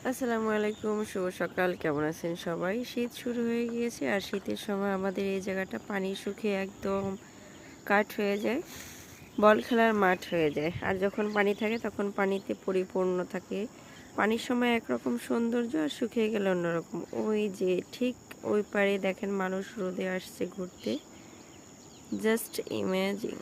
আসসালামু আলাইকুম, শুভ সকাল। কেমন আছেন সবাই? শীত শুরু হয়ে গিয়েছে আর শীতের সময় আমাদের এই জায়গাটা পানি শুকিয়ে একদম কাঠ হয়ে যায়, বল খেলার মাঠ হয়ে যায়। আর যখন পানি থাকে তখন পানিতে পরিপূর্ণ থাকে। পানির সময় একরকম সৌন্দর্য আর শুকিয়ে গেলে অন্যরকম। ওই যে ঠিক ওই পাড়ে দেখেন মানুষ রোদে আসছে ঘুরতে, জাস্ট ইমাজিন।